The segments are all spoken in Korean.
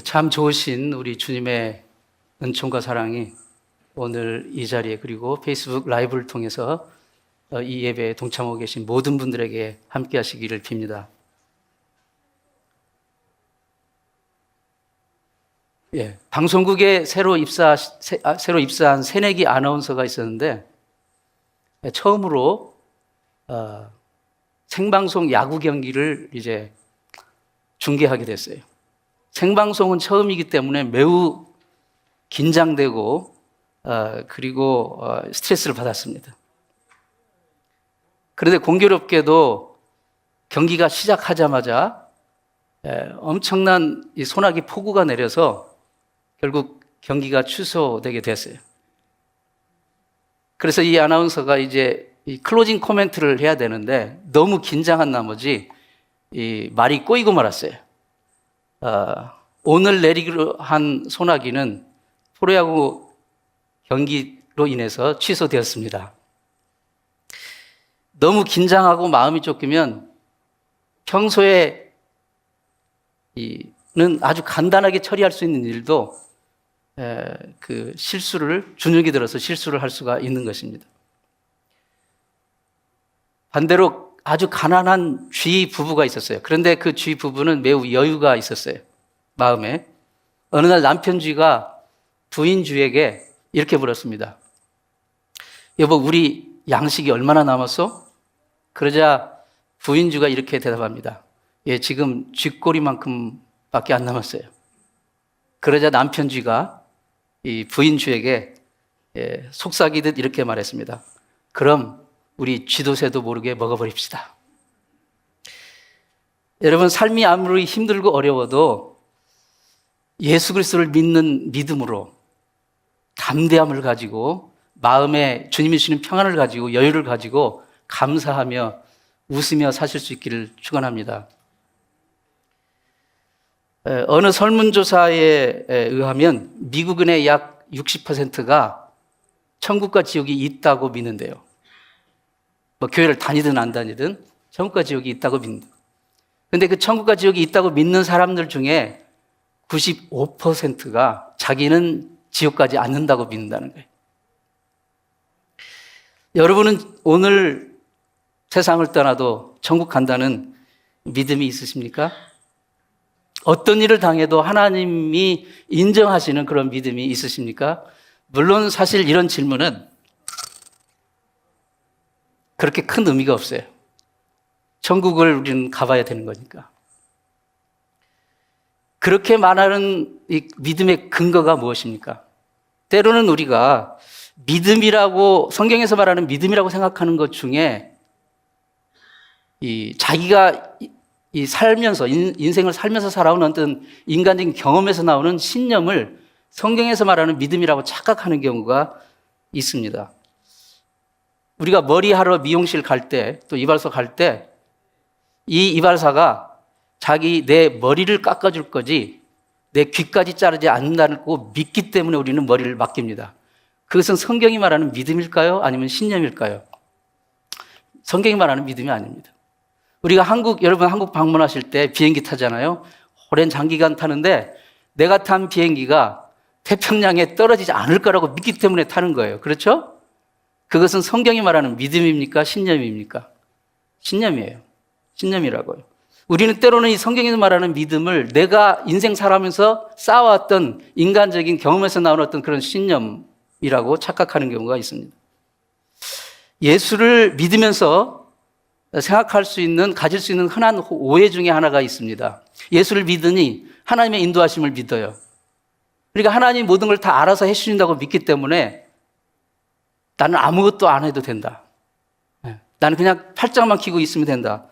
참 좋으신 우리 주님의 은총과 사랑이 오늘 이 자리에 그리고 페이스북 라이브를 통해서 이 예배에 동참하고 계신 모든 분들에게 함께 하시기를 빕니다. 방송국에 새로 입사한 새내기 아나운서가 있었는데 처음으로 생방송 야구 경기를 이제 중계하게 됐어요. 생방송은 처음이기 때문에 매우 긴장되고 그리고 스트레스를 받았습니다. 그런데 공교롭게도 경기가 시작하자마자 엄청난 이 소나기 폭우가 내려서 결국 경기가 취소되게 됐어요. 그래서 이 아나운서가 이제 이 클로징 코멘트를 해야 되는데 너무 긴장한 나머지 이 말이 꼬이고 말았어요. 오늘 내리기로 한 소나기는 프로야구 경기로 인해서 취소되었습니다. 너무 긴장하고 마음이 쫓기면 평소에는 아주 간단하게 처리할 수 있는 일도 그 실수를 주눅이 들어서 실수를 할 수가 있는 것입니다. 반대로 아주 가난한 쥐 부부가 있었어요. 그런데 그 쥐 부부는 매우 여유가 있었어요. 마음에. 어느 날 남편 쥐가 부인 쥐에게 이렇게 물었습니다. 여보, 우리 양식이 얼마나 남았어? 그러자 부인 쥐가 이렇게 대답합니다. 예, 지금 쥐꼬리만큼 밖에 안 남았어요. 그러자 남편 쥐가 이 부인 쥐에게 속삭이듯 이렇게 말했습니다. 그럼 우리 쥐도 새도 모르게 먹어버립시다. 여러분, 삶이 아무리 힘들고 어려워도 예수 그리스도를 믿는 믿음으로 담대함을 가지고 마음에 주님이 주시는 평안을 가지고 여유를 가지고 감사하며 웃으며 사실 수 있기를 축원합니다. 어느 설문조사에 의하면 미국인의 약 60%가 천국과 지옥이 있다고 믿는데요. 뭐 교회를 다니든 안 다니든 천국과 지옥이 있다고 믿는다. 그런데 그 천국과 지옥이 있다고 믿는 사람들 중에 95%가 자기는 지옥 가지 않는다고 믿는다는 거예요. 여러분은 오늘 세상을 떠나도 천국 간다는 믿음이 있으십니까? 어떤 일을 당해도 하나님이 인정하시는 그런 믿음이 있으십니까? 물론 사실 이런 질문은 그렇게 큰 의미가 없어요. 천국을 우리는 가봐야 되는 거니까. 그렇게 말하는 이 믿음의 근거가 무엇입니까? 때로는 우리가 믿음이라고, 성경에서 말하는 믿음이라고 생각하는 것 중에 자기가 살면서, 인생을 살면서 살아온 어떤 인간적인 경험에서 나오는 신념을 성경에서 말하는 믿음이라고 착각하는 경우가 있습니다. 우리가 머리하러 미용실 갈 때, 또 이발소 갈 때, 이 이발사가 내 머리를 깎아줄 거지, 내 귀까지 자르지 않는다고 믿기 때문에 우리는 머리를 맡깁니다. 그것은 성경이 말하는 믿음일까요? 아니면 신념일까요? 성경이 말하는 믿음이 아닙니다. 우리가 여러분 한국 방문하실 때 비행기 타잖아요. 오랜 장기간 타는데 내가 탄 비행기가 태평양에 떨어지지 않을 거라고 믿기 때문에 타는 거예요. 그렇죠? 그것은 성경이 말하는 믿음입니까? 신념입니까? 신념이에요. 신념이라고요. 우리는 때로는 이 성경에서 말하는 믿음을 내가 인생 살아가면서 쌓아왔던 인간적인 경험에서 나온 어떤 그런 신념이라고 착각하는 경우가 있습니다. 예수를 믿으면서 생각할 수 있는, 가질 수 있는 흔한 오해 중에 하나가 있습니다. 예수를 믿으니 하나님의 인도하심을 믿어요. 그러니까 하나님이 모든 걸 다 알아서 해주신다고 믿기 때문에 나는 아무것도 안 해도 된다. 나는 그냥 팔짱만 끼고 있으면 된다.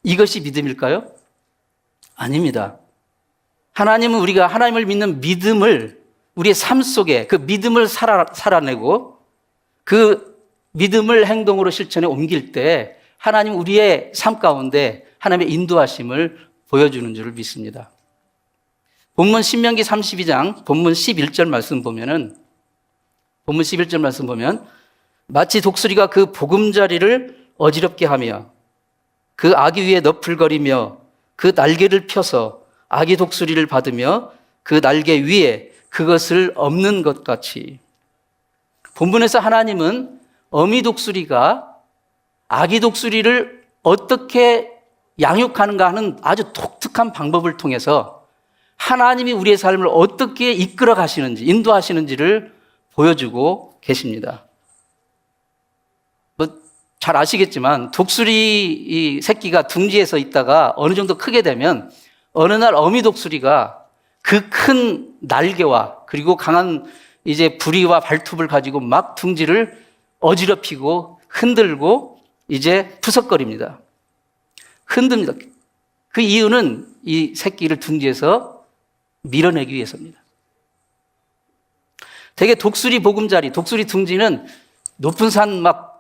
이것이 믿음일까요? 아닙니다. 하나님은 우리가 하나님을 믿는 믿음을 우리의 삶 속에 그 믿음을 살아내고 그 믿음을 행동으로 실천에 옮길 때 하나님 우리의 삶 가운데 하나님의 인도하심을 보여주는 줄을 믿습니다. 본문 신명기 32장 본문 11절 말씀 보면 마치 독수리가 그 보금자리를 어지럽게 하며 그 아기 위에 너풀거리며 그 날개를 펴서 아기 독수리를 받으며 그 날개 위에 그것을 엎는 것 같이. 본문에서 하나님은 어미 독수리가 아기 독수리를 어떻게 양육하는가 하는 아주 독특한 방법을 통해서 하나님이 우리의 삶을 어떻게 이끌어 가시는지, 인도하시는지를 보여주고 계십니다. 잘 아시겠지만 독수리 이 새끼가 둥지에서 있다가 어느 정도 크게 되면 어느 날 어미 독수리가 그 큰 날개와 그리고 강한 이제 부리와 발톱을 가지고 막 둥지를 어지럽히고 흔들고 이제 푸석거립니다. 흔듭니다. 그 이유는 이 새끼를 둥지에서 밀어내기 위해서입니다. 대개 독수리 보금자리, 독수리 둥지는 높은 산 막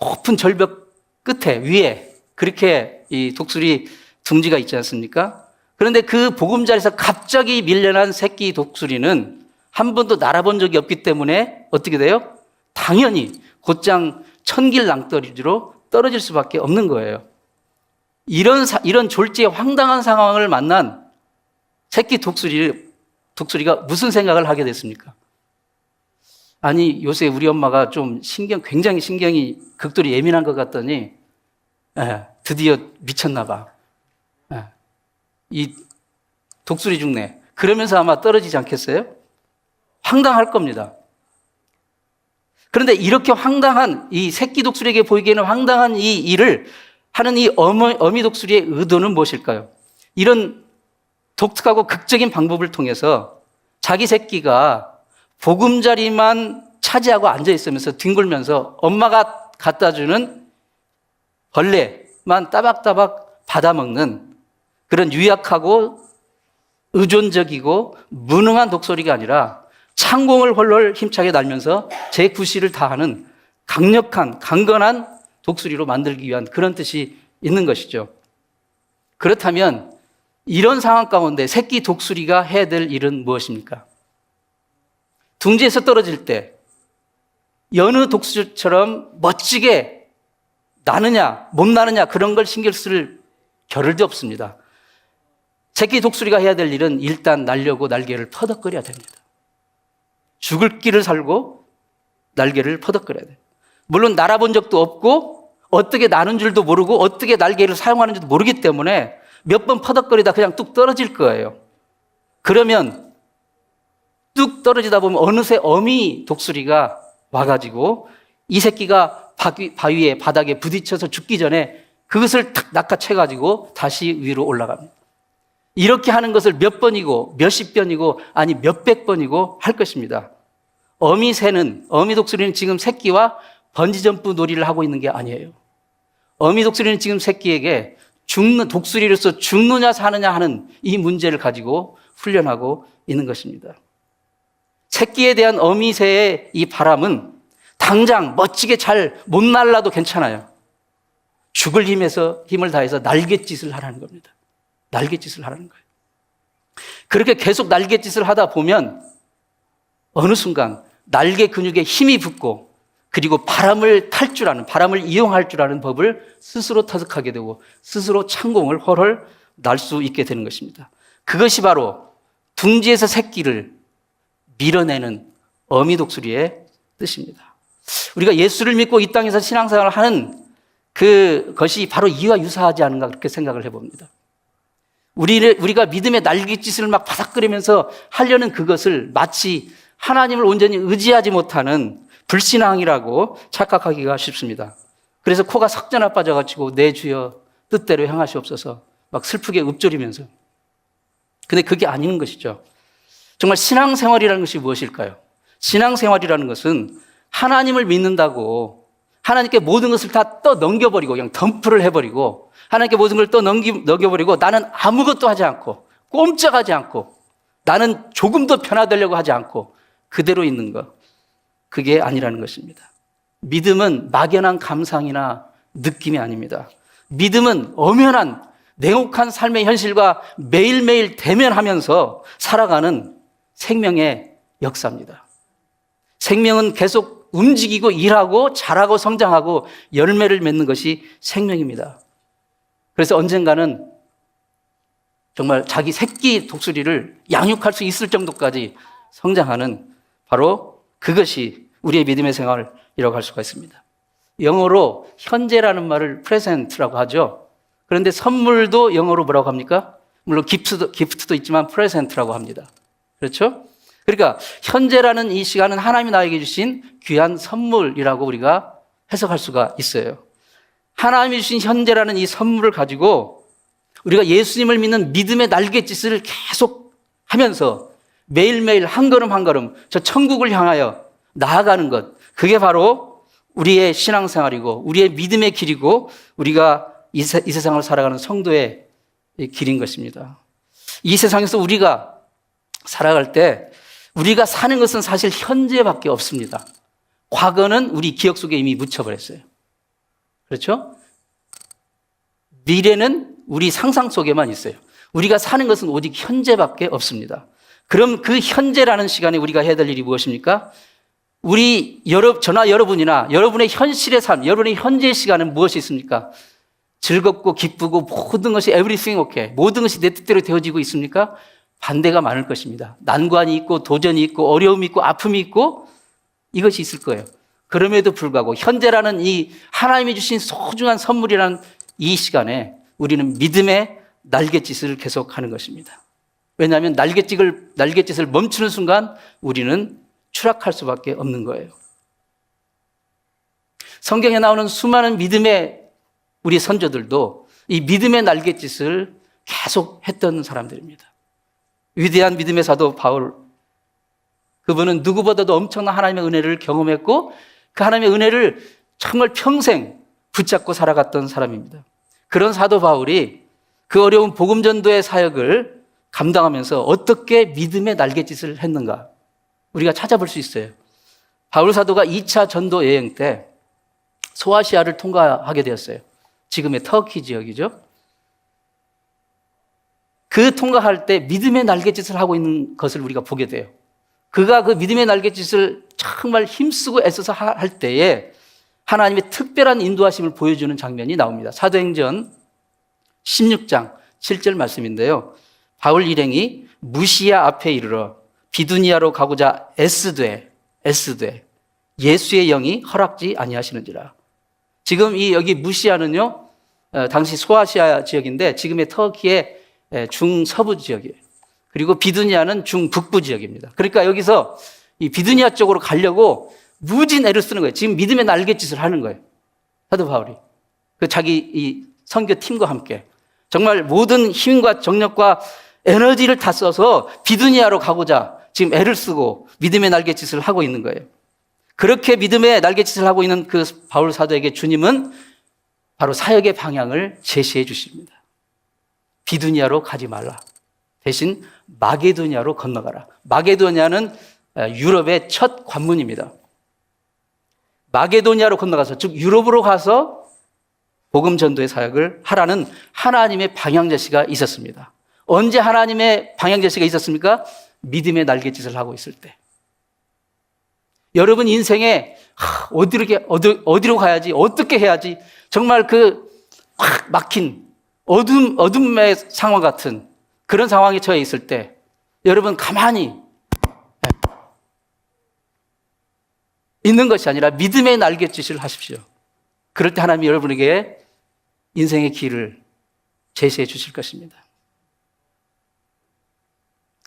높은 절벽 끝에 위에 그렇게 이 독수리 둥지가 있지 않습니까? 그런데 그 보금자리에서 갑자기 밀려난 새끼 독수리는 한 번도 날아본 적이 없기 때문에 어떻게 돼요? 당연히 곧장 천길낭떠러지로 떨어질 수밖에 없는 거예요. 이런 졸지의 황당한 상황을 만난 새끼 독수리가 무슨 생각을 하게 됐습니까? 아니, 요새 우리 엄마가 좀 굉장히 신경이 극도로 예민한 것 같더니, 드디어 미쳤나 봐. 이 독수리 죽네. 그러면서 아마 떨어지지 않겠어요? 황당할 겁니다. 그런데 이렇게 황당한, 이 새끼 독수리에게 보이기에는 황당한 이 일을 하는 이 어미 독수리의 의도는 무엇일까요? 이런 독특하고 극적인 방법을 통해서 자기 새끼가 보금자리만 차지하고 앉아있으면서 뒹굴면서 엄마가 갖다주는 벌레만 따박따박 받아먹는 그런 유약하고 의존적이고 무능한 독수리가 아니라 창공을 홀홀 힘차게 날면서 제 구실을 다하는 강력한 강건한 독수리로 만들기 위한 그런 뜻이 있는 것이죠. 그렇다면 이런 상황 가운데 새끼 독수리가 해야 될 일은 무엇입니까? 둥지에서 떨어질 때 여느 독수리처럼 멋지게 나느냐 못 나느냐 그런 걸 신경 쓸 겨를도 없습니다. 새끼 독수리가 해야 될 일은 일단 날려고 날개를 퍼덕거려야 됩니다. 죽을 길을 살고 날개를 퍼덕거려야 돼요. 물론 날아본 적도 없고 어떻게 나는 줄도 모르고 어떻게 날개를 사용하는지도 모르기 때문에 몇 번 퍼덕거리다 그냥 뚝 떨어질 거예요. 그러면 뚝 떨어지다 보면 어느새 어미 독수리가 와가지고 이 새끼가 바위에 바닥에 부딪혀서 죽기 전에 그것을 탁 낚아채가지고 다시 위로 올라갑니다. 이렇게 하는 것을 몇 번이고 몇십 번이고 아니 몇백 번이고 할 것입니다. 어미 독수리는 지금 새끼와 번지점프 놀이를 하고 있는 게 아니에요. 어미 독수리는 지금 새끼에게 독수리로서 죽느냐 사느냐 하는 이 문제를 가지고 훈련하고 있는 것입니다. 새끼에 대한 어미새의 이 바람은 당장 멋지게 잘 못 날라도 괜찮아요. 죽을 힘을 다해서 날갯짓을 하라는 겁니다. 날갯짓을 하라는 거예요. 그렇게 계속 날갯짓을 하다 보면 어느 순간 날개 근육에 힘이 붙고 그리고 바람을 이용할 줄 아는 법을 스스로 터득하게 되고 스스로 창공을 헐헐 날 수 있게 되는 것입니다. 그것이 바로 둥지에서 새끼를 밀어내는 어미 독수리의 뜻입니다. 우리가 예수를 믿고 이 땅에서 신앙생활을 하는 그것이 바로 이와 유사하지 않은가 그렇게 생각을 해봅니다. 우리가 믿음의 날갯짓을 막 바닥거리면서 하려는 그것을 마치 하나님을 온전히 의지하지 못하는 불신앙이라고 착각하기가 쉽습니다. 그래서 코가 석전화 빠져가지고 내 주여 뜻대로 행하시옵소서 막 슬프게 읊조리면서. 근데 그게 아닌 것이죠. 정말 신앙생활이라는 것이 무엇일까요? 신앙생활이라는 것은 하나님을 믿는다고 하나님께 모든 것을 다 넘겨버리고 그냥 덤프를 해버리고 하나님께 모든 걸 넘겨버리고 나는 아무것도 하지 않고 꼼짝하지 않고 나는 조금도 변화되려고 하지 않고 그대로 있는 것. 그게 아니라는 것입니다. 믿음은 막연한 감상이나 느낌이 아닙니다. 믿음은 엄연한 냉혹한 삶의 현실과 매일매일 대면하면서 살아가는 생명의 역사입니다. 생명은 계속 움직이고 일하고 자라고 성장하고 열매를 맺는 것이 생명입니다. 그래서 언젠가는 정말 자기 새끼 독수리를 양육할 수 있을 정도까지 성장하는 바로 그것이 우리의 믿음의 생활이라고 할 수가 있습니다. 영어로 현재라는 말을 present라고 하죠. 그런데 선물도 영어로 뭐라고 합니까? 물론 기프트도 있지만 present라고 합니다. 그렇죠? 그러니까 현재라는 이 시간은 하나님이 나에게 주신 귀한 선물이라고 우리가 해석할 수가 있어요. 하나님이 주신 현재라는 이 선물을 가지고 우리가 예수님을 믿는 믿음의 날갯짓을 계속 하면서 매일매일 한 걸음 한 걸음 저 천국을 향하여 나아가는 것, 그게 바로 우리의 신앙생활이고 우리의 믿음의 길이고 우리가 이 세상을 살아가는 성도의 길인 것입니다. 이 세상에서 우리가 살아갈 때 우리가 사는 것은 사실 현재밖에 없습니다. 과거는 우리 기억 속에 이미 묻혀버렸어요. 그렇죠? 미래는 우리 상상 속에만 있어요. 우리가 사는 것은 오직 현재밖에 없습니다. 그럼 그 현재라는 시간에 우리가 해야 될 일이 무엇입니까? 저나 여러분이나 여러분의 현실의 삶, 여러분의 현재의 시간은 무엇이 있습니까? 즐겁고 기쁘고 모든 것이 everything okay, 모든 것이 내 뜻대로 되어지고 있습니까? 반대가 많을 것입니다. 난관이 있고 도전이 있고 어려움이 있고 아픔이 있고 이것이 있을 거예요. 그럼에도 불구하고 현재라는 이 하나님이 주신 소중한 선물이라는 이 시간에 우리는 믿음의 날갯짓을 계속하는 것입니다. 왜냐하면 날갯짓을 멈추는 순간 우리는 추락할 수밖에 없는 거예요. 성경에 나오는 수많은 믿음의 우리 선조들도 이 믿음의 날갯짓을 계속 했던 사람들입니다. 위대한 믿음의 사도 바울, 그분은 누구보다도 엄청난 하나님의 은혜를 경험했고 그 하나님의 은혜를 정말 평생 붙잡고 살아갔던 사람입니다. 그런 사도 바울이 그 어려운 복음 전도의 사역을 감당하면서 어떻게 믿음의 날갯짓을 했는가 우리가 찾아볼 수 있어요. 바울 사도가 2차 전도 여행 때 소아시아를 통과하게 되었어요. 지금의 터키 지역이죠. 그 통과할 때 믿음의 날갯짓을 하고 있는 것을 우리가 보게 돼요. 그가 그 믿음의 날갯짓을 정말 힘쓰고 애써서 할 때에 하나님의 특별한 인도하심을 보여주는 장면이 나옵니다. 사도행전 16장 7절 말씀인데요. 바울 일행이 무시야 앞에 이르러 비두니아로 가고자 애쓰되 예수의 영이 허락지 아니하시는지라. 지금 여기 무시아는요, 당시 소아시아 지역인데 지금의 터키의 중서부 지역이에요. 그리고 비두니아는 중북부 지역입니다. 그러니까 여기서 이 비두니아 쪽으로 가려고 무진 애를 쓰는 거예요. 지금 믿음의 날갯짓을 하는 거예요. 사도 바울이. 자기 이 선교팀과 함께. 정말 모든 힘과 정력과 에너지를 다 써서 비두니아로 가고자 지금 애를 쓰고 믿음의 날갯짓을 하고 있는 거예요. 그렇게 믿음의 날갯짓을 하고 있는 그 바울 사도에게 주님은 바로 사역의 방향을 제시해 주십니다. 비두니아로 가지 말라. 대신 마게도니아로 건너가라. 마게도니아는 유럽의 첫 관문입니다. 마게도니아로 건너가서, 즉 유럽으로 가서 복음 전도의 사역을 하라는 하나님의 방향 제시가 있었습니다. 언제 하나님의 방향 제시가 있었습니까? 믿음의 날갯짓을 하고 있을 때. 여러분 인생에 어디로 가야지, 어떻게 해야지, 정말 확 막힌 어둠의 상황 같은 그런 상황에 처해 있을 때 여러분 가만히 있는 것이 아니라 믿음의 날갯짓을 하십시오. 그럴 때 하나님이 여러분에게 인생의 길을 제시해 주실 것입니다.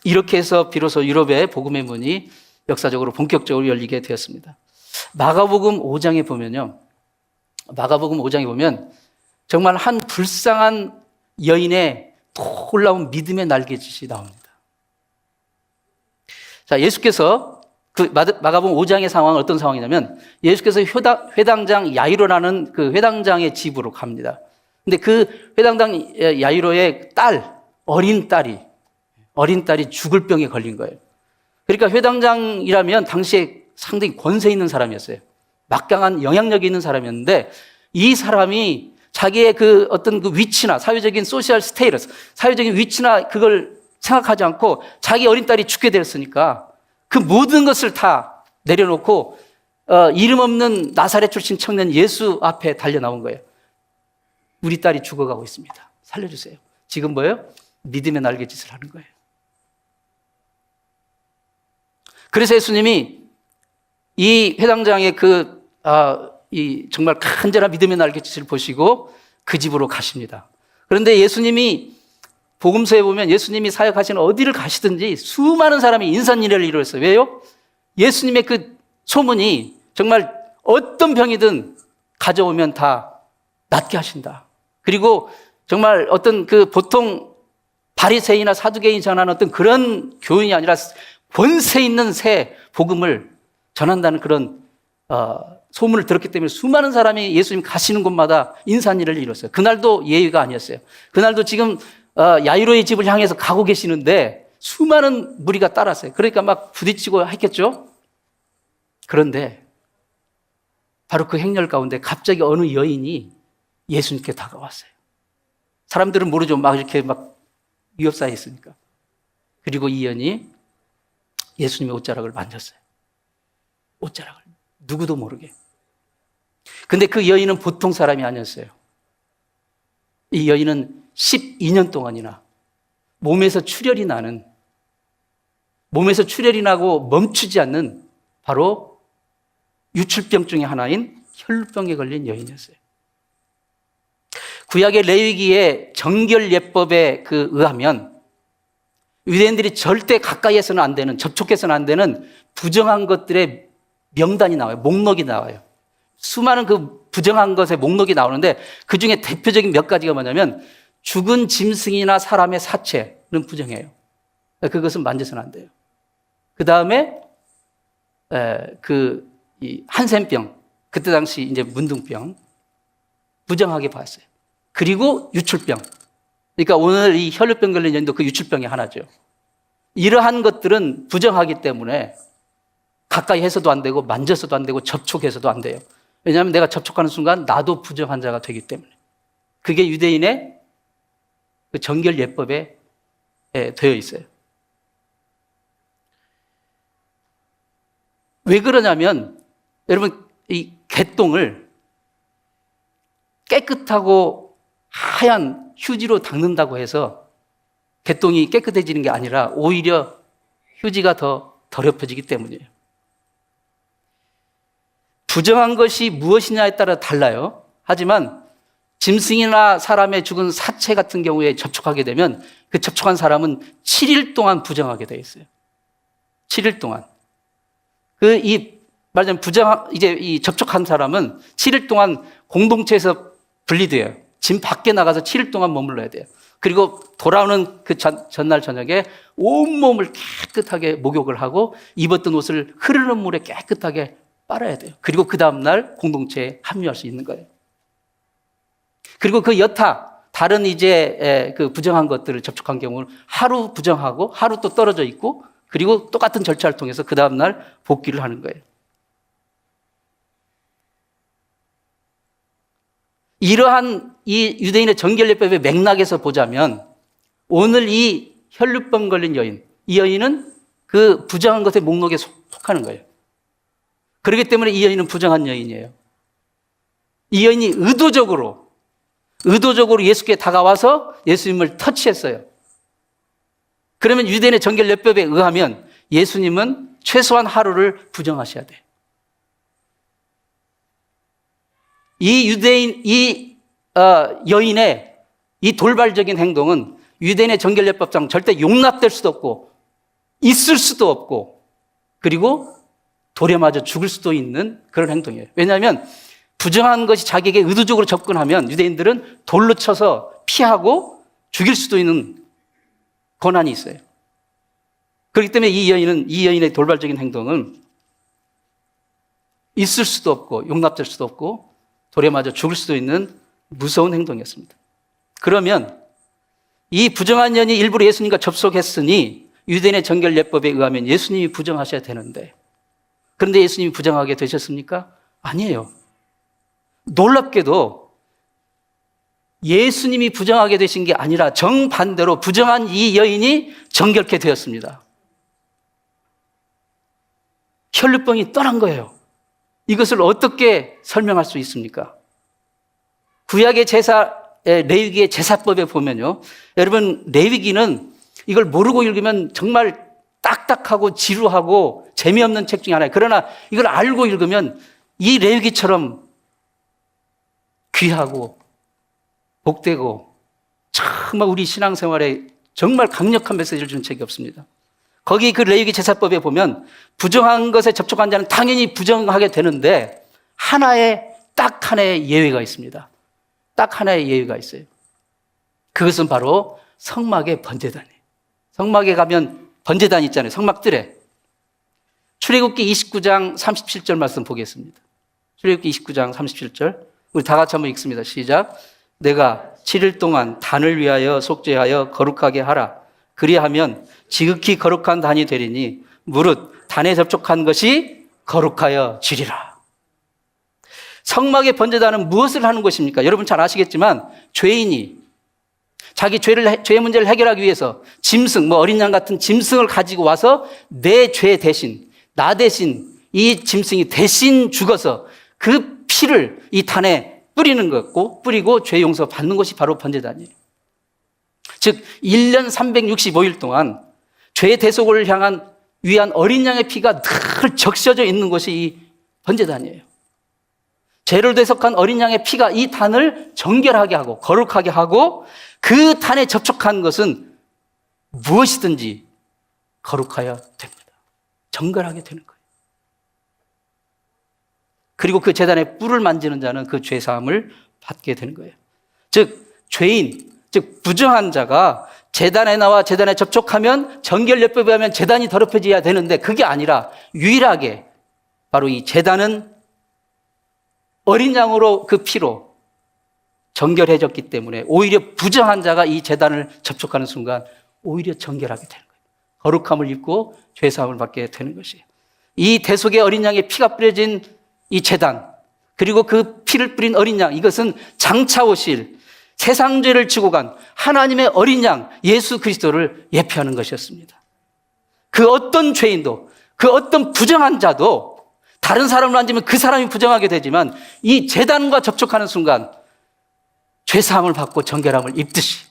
이렇게 해서 비로소 유럽의 복음의 문이 역사적으로 본격적으로 열리게 되었습니다. 마가복음 5장에 보면 정말 한 불쌍한 여인의 놀라운 믿음의 날갯짓이 나옵니다. 자, 예수께서 마가복음 5장의 상황은 어떤 상황이냐면 예수께서 회당장 야이로라는 그 회당장의 집으로 갑니다. 근데 그 회당장 야이로의 어린 딸이 죽을 병에 걸린 거예요. 그러니까 회당장이라면 당시에 상당히 권세 있는 사람이었어요. 막강한 영향력이 있는 사람이었는데 이 사람이 자기의 어떤 위치나 사회적인 소셜 스테이러스, 사회적인 위치나 그걸 생각하지 않고 자기 어린 딸이 죽게 되었으니까 그 모든 것을 다 내려놓고 이름 없는 나사렛 출신 청년 예수 앞에 달려 나온 거예요. 우리 딸이 죽어가고 있습니다. 살려주세요. 지금 뭐예요? 믿음의 날갯짓을 하는 거예요. 그래서 예수님이 이 회당장의 이 정말 간절한 믿음의 날갯짓을 보시고 그 집으로 가십니다. 그런데 예수님이 복음서에 보면 예수님이 사역하시는 어디를 가시든지 수많은 사람이 인산인해를 이루었어요. 왜요? 예수님의 그 소문이 정말 어떤 병이든 가져오면 다 낫게 하신다. 그리고 정말 어떤 그 보통 바리새인이나 사두개인이 전하는 어떤 그런 교훈이 아니라 권세 있는 새 복음을 전한다는 그런 소문을 들었기 때문에 수많은 사람이 예수님 가시는 곳마다 인산인해를 이뤘어요. 그날도 예의가 아니었어요. 그날도 지금 야이로의 집을 향해서 가고 계시는데 수많은 무리가 따랐어요. 그러니까 막 부딪히고 했겠죠. 그런데 바로 그 행렬 가운데 갑자기 어느 여인이 예수님께 다가왔어요. 사람들은 모르죠. 막 이렇게 막 위협사에 있으니까. 그리고 이 여인이 예수님의 옷자락을 만졌어요. 옷자락을. 누구도 모르게. 근데 그 여인은 보통 사람이 아니었어요. 이 여인은 12년 동안이나 몸에서 출혈이 나고 멈추지 않는 바로 유출병 중에 하나인 혈루병에 걸린 여인이었어요. 구약의 레위기의 정결예법에 의하면 유대인들이 절대 가까이에서는 안 되는, 접촉해서는 안 되는 부정한 것들의 명단이 나와요. 목록이 나와요. 수많은 그 부정한 것의 목록이 나오는데 그 중에 대표적인 몇 가지가 뭐냐면 죽은 짐승이나 사람의 사체는 부정해요. 그것은 만져서는 안 돼요. 그 다음에 이 한센병, 그때 당시 이제 문둥병 부정하게 봤어요. 그리고 유출병. 그러니까 오늘 이 혈루병 걸린 여인도 그 유출병의 하나죠. 이러한 것들은 부정하기 때문에 가까이 해서도 안 되고 만져서도 안 되고 접촉해서도 안 돼요. 왜냐하면 내가 접촉하는 순간 나도 부정한 자가 되기 때문에. 그게 유대인의 그 정결 예법에 되어 있어요. 왜 그러냐면 여러분 이 개똥을 깨끗하고 하얀 휴지로 닦는다고 해서 개똥이 깨끗해지는 게 아니라 오히려 휴지가 더 더럽혀지기 때문이에요. 부정한 것이 무엇이냐에 따라 달라요. 하지만 짐승이나 사람의 죽은 사체 같은 경우에 접촉하게 되면 그 접촉한 사람은 7일 동안 부정하게 되어 있어요. 7일 동안. 말하자면 이 접촉한 사람은 7일 동안 공동체에서 분리돼요. 집 밖에 나가서 7일 동안 머물러야 돼요. 그리고 돌아오는 그 전날 저녁에 온몸을 깨끗하게 목욕을 하고 입었던 옷을 흐르는 물에 깨끗하게 빨아야 돼요. 그리고 그 다음날 공동체에 합류할 수 있는 거예요. 그리고 그 여타, 다른 그 부정한 것들을 접촉한 경우는 하루 부정하고 하루 또 떨어져 있고 그리고 똑같은 절차를 통해서 그 다음날 복귀를 하는 거예요. 이러한 이 유대인의 정결예법의 맥락에서 보자면 오늘 이 혈루병 걸린 여인, 이 여인은 그 부정한 것의 목록에 속하는 거예요. 그렇기 때문에 이 여인은 부정한 여인이에요. 이 여인이 의도적으로 예수께 다가와서 예수님을 터치했어요. 그러면 유대인의 정결예법에 의하면 예수님은 최소한 하루를 부정하셔야 돼요. 여인의 이 돌발적인 행동은 유대인의 정결예법상 절대 용납될 수도 없고 있을 수도 없고 그리고 돌에 맞아 죽을 수도 있는 그런 행동이에요. 왜냐하면 부정한 것이 자기에게 의도적으로 접근하면 유대인들은 돌로 쳐서 피하고 죽일 수도 있는 권한이 있어요. 그렇기 때문에 이 여인의 돌발적인 행동은 있을 수도 없고 용납될 수도 없고 돌에 맞아 죽을 수도 있는 무서운 행동이었습니다. 그러면 이 부정한 여인이 일부러 예수님과 접속했으니 유대인의 정결예법에 의하면 예수님이 부정하셔야 되는데 그런데 예수님이 부정하게 되셨습니까? 아니에요. 놀랍게도 예수님이 부정하게 되신 게 아니라 정반대로 부정한 이 여인이 정결케 되었습니다. 혈루병이 떠난 거예요. 이것을 어떻게 설명할 수 있습니까? 구약의 제사에 레위기의 제사법에 보면요. 여러분, 레위기는 이걸 모르고 읽으면 정말 딱딱하고 지루하고 재미없는 책 중에 하나예요. 그러나 이걸 알고 읽으면 이 레위기처럼 귀하고 복되고 정말 우리 신앙생활에 정말 강력한 메시지를 주는 책이 없습니다. 거기 그 레위기 제사법에 보면 부정한 것에 접촉한 자는 당연히 부정하게 되는데 딱 하나의 예외가 있습니다. 딱 하나의 예외가 있어요. 그것은 바로 성막의 번제단이에요. 성막에 가면 번제단 있잖아요. 성막들에. 출애굽기 29장 37절 말씀 보겠습니다. 출애굽기 29장 37절. 우리 다 같이 한번 읽습니다. 시작. 내가 7일 동안 단을 위하여 속죄하여 거룩하게 하라. 그리하면 지극히 거룩한 단이 되리니 무릇 단에 접촉한 것이 거룩하여 지리라. 성막의 번제단은 무엇을 하는 것입니까? 여러분 잘 아시겠지만 죄인이 자기 죄 문제를 해결하기 위해서 짐승, 어린 양 같은 짐승을 가지고 와서 내 죄 대신, 나 대신 이 짐승이 대신 죽어서 그 피를 이 단에 뿌리는 것고, 뿌리고 죄 용서 받는 것이 바로 번제단이에요. 즉 1년 365일 동안 죄 대속을 위한 어린 양의 피가 늘 적셔져 있는 것이 이 번제단이에요. 죄를 대속한 어린 양의 피가 이 단을 정결하게 하고 거룩하게 하고 그 단에 접촉한 것은 무엇이든지 거룩하여 됩니다. 정결하게 되는 거예요. 그리고 그 제단의 뿔을 만지는 자는 그 죄사함을 받게 되는 거예요. 즉 죄인, 즉 부정한 자가 제단에 나와 제단에 접촉하면 정결예법에 하면 제단이 더럽혀져야 되는데 그게 아니라 유일하게 바로 이 제단은 어린 양으로 그 피로 정결해졌기 때문에 오히려 부정한 자가 이 제단을 접촉하는 순간 오히려 정결하게 되는 거예요. 거룩함을 입고 죄사함을 받게 되는 것이에요. 이 대속의 어린 양의 피가 뿌려진 이 제단, 그리고 그 피를 뿌린 어린 양, 이것은 장차 오실 세상 죄를 지고 간 하나님의 어린 양 예수 그리스도를 예표하는 것이었습니다. 그 어떤 죄인도, 그 어떤 부정한 자도 다른 사람을 만지면 그 사람이 부정하게 되지만 이 제단과 접촉하는 순간 죄사함을 받고 정결함을 입듯이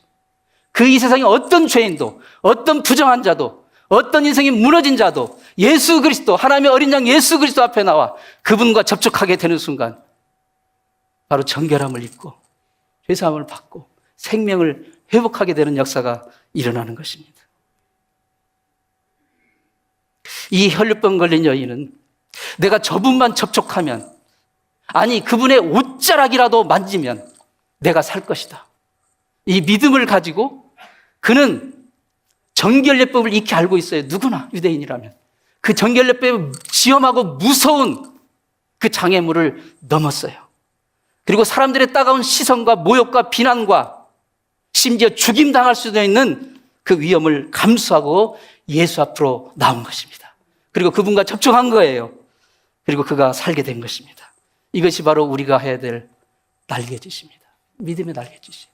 그 이 세상에 어떤 죄인도, 어떤 부정한 자도, 어떤 인생이 무너진 자도 예수 그리스도, 하나님의 어린 양 예수 그리스도 앞에 나와 그분과 접촉하게 되는 순간 바로 정결함을 입고 죄사함을 받고 생명을 회복하게 되는 역사가 일어나는 것입니다. 이 혈류병 걸린 여인은 내가 저분만 접촉하면, 아니 그분의 옷자락이라도 만지면 내가 살 것이다. 이 믿음을 가지고 그는 정결례법을 익히 알고 있어요. 누구나 유대인이라면. 그 정결례법의 지엄하고 무서운 그 장애물을 넘었어요. 그리고 사람들의 따가운 시선과 모욕과 비난과 심지어 죽임당할 수도 있는 그 위험을 감수하고 예수 앞으로 나온 것입니다. 그리고 그분과 접촉한 거예요. 그리고 그가 살게 된 것입니다. 이것이 바로 우리가 해야 될 날개짓입니다. 믿음의 날개짓이에요.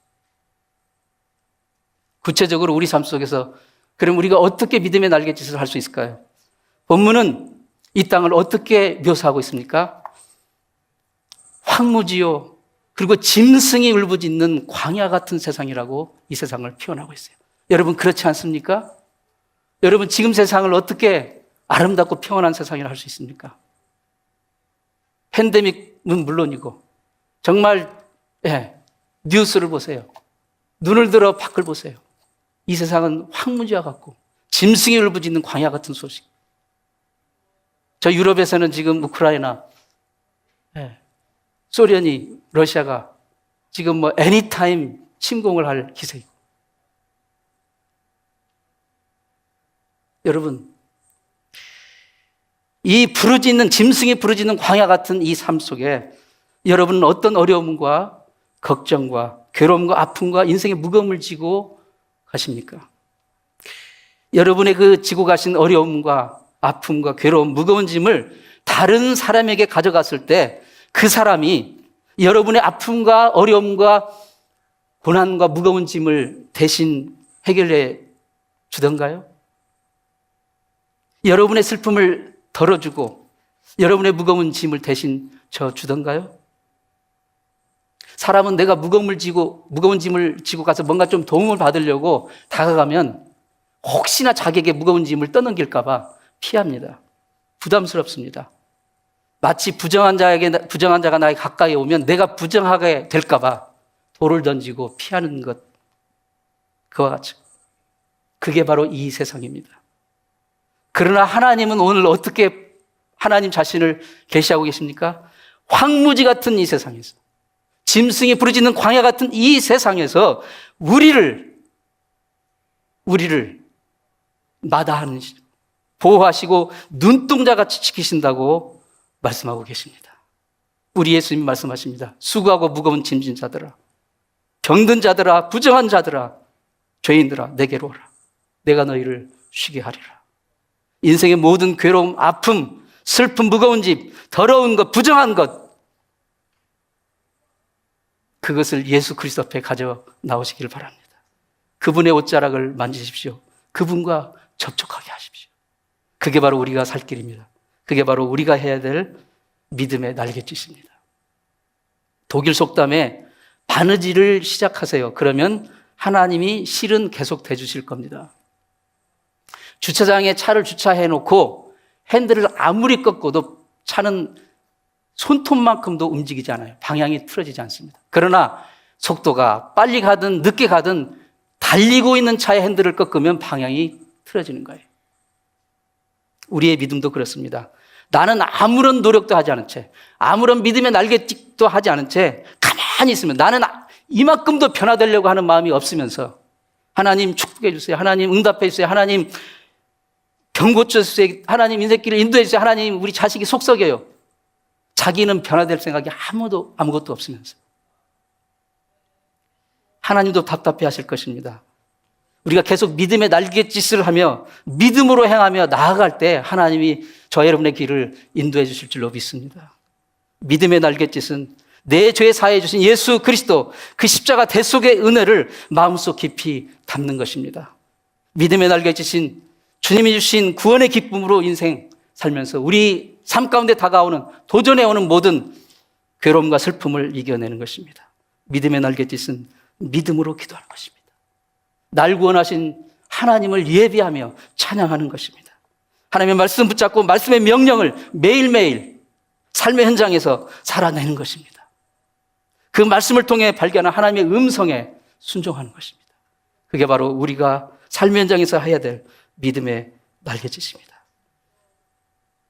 구체적으로 우리 삶 속에서 그럼 우리가 어떻게 믿음의 날개짓을 할 수 있을까요? 본문은 이 땅을 어떻게 묘사하고 있습니까? 황무지요. 그리고 짐승이 울부짖는 광야 같은 세상이라고 이 세상을 표현하고 있어요. 여러분 그렇지 않습니까? 여러분 지금 세상을 어떻게 아름답고 평온한 세상이라 할 수 있습니까? 팬데믹은 물론이고 정말 뉴스를 보세요. 눈을 들어 밖을 보세요. 이 세상은 황무지와 같고 짐승이 울부짖는 광야 같은 소식. 저 유럽에서는 지금 우크라이나, 소련이, 러시아가 지금 애니타임 침공을 할 기세이고. 여러분, 이 부르짖는, 짐승이 부르짖는 광야 같은 이 삶 속에 여러분은 어떤 어려움과 걱정과 괴로움과 아픔과 인생의 무거움을 지고 가십니까? 여러분의 그 지고 가신 어려움과 아픔과 괴로움, 무거운 짐을 다른 사람에게 가져갔을 때 그 사람이 여러분의 아픔과 어려움과 고난과 무거운 짐을 대신 해결해 주던가요? 여러분의 슬픔을 덜어주고 여러분의 무거운 짐을 대신 져 주던가요? 사람은 내가 무거운 짐을 지고 가서 뭔가 좀 도움을 받으려고 다가가면 혹시나 자기에게 무거운 짐을 떠넘길까 봐 피합니다. 부담스럽습니다. 마치 부정한 자가 나에 가까이 오면 내가 부정하게 될까 봐 돌을 던지고 피하는 것, 그와 같이. 그게 바로 이 세상입니다. 그러나 하나님은 오늘 어떻게 하나님 자신을 계시하고 계십니까? 황무지 같은 이 세상에서, 짐승이 부르짖는 광야 같은 이 세상에서 우리를 마다하는, 보호하시고 눈동자같이 지키신다고 말씀하고 계십니다. 우리 예수님 말씀하십니다. 수고하고 무거운 짐진 자들아, 병든 자들아, 부정한 자들아, 죄인들아, 내게로 오라. 내가 너희를 쉬게 하리라. 인생의 모든 괴로움, 아픔, 슬픔, 무거운 짐, 더러운 것, 부정한 것, 그것을 예수 그리스도 앞에 가져 나오시길 바랍니다. 그분의 옷자락을 만지십시오. 그분과 접촉하게 하십시오. 그게 바로 우리가 살 길입니다. 그게 바로 우리가 해야 될 믿음의 날갯짓입니다. 독일 속담에 바느질을 시작하세요. 그러면 하나님이 실은 계속 대주실 겁니다. 주차장에 차를 주차해 놓고 핸들을 아무리 꺾어도 차는 손톱만큼도 움직이지 않아요. 방향이 틀어지지 않습니다. 그러나 속도가 빨리 가든 늦게 가든 달리고 있는 차의 핸들을 꺾으면 방향이 틀어지는 거예요. 우리의 믿음도 그렇습니다. 나는 아무런 노력도 하지 않은 채, 아무런 믿음의 날갯짓도 하지 않은 채 가만히 있으면, 나는 이만큼도 변화되려고 하는 마음이 없으면서 하나님 축복해 주세요, 하나님 응답해 주세요, 하나님 병 고쳐주세요, 하나님 인생길을 인도해 주세요, 하나님 우리 자식이 속 썩여요. 자기는 변화될 생각이 아무것도 없으면서 하나님도 답답해 하실 것입니다. 우리가 계속 믿음의 날갯짓을 하며 믿음으로 행하며 나아갈 때 하나님이 저와 여러분의 길을 인도해 주실 줄로 믿습니다. 믿음의 날갯짓은 내 죄 사해 주신 예수 그리스도, 그 십자가 대속의 은혜를 마음속 깊이 담는 것입니다. 믿음의 날갯짓인 주님이 주신 구원의 기쁨으로 인생 살면서 우리 삶 가운데 다가오는, 도전해 오는 모든 괴로움과 슬픔을 이겨내는 것입니다. 믿음의 날갯짓은 믿음으로 기도하는 것입니다. 날 구원하신 하나님을 예비하며 찬양하는 것입니다. 하나님의 말씀 붙잡고 말씀의 명령을 매일매일 삶의 현장에서 살아내는 것입니다. 그 말씀을 통해 발견한 하나님의 음성에 순종하는 것입니다. 그게 바로 우리가 삶의 현장에서 해야 될 믿음의 날갯짓입니다.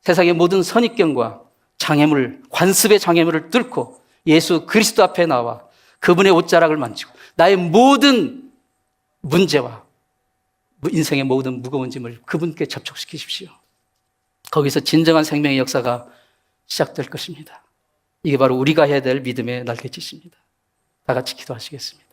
세상의 모든 선입견과 장애물, 관습의 장애물을 뚫고 예수 그리스도 앞에 나와 그분의 옷자락을 만지고 나의 모든 문제와 인생의 모든 무거운 짐을 그분께 접촉시키십시오. 거기서 진정한 생명의 역사가 시작될 것입니다. 이게 바로 우리가 해야 될 믿음의 날갯짓입니다. 다 같이 기도하시겠습니다.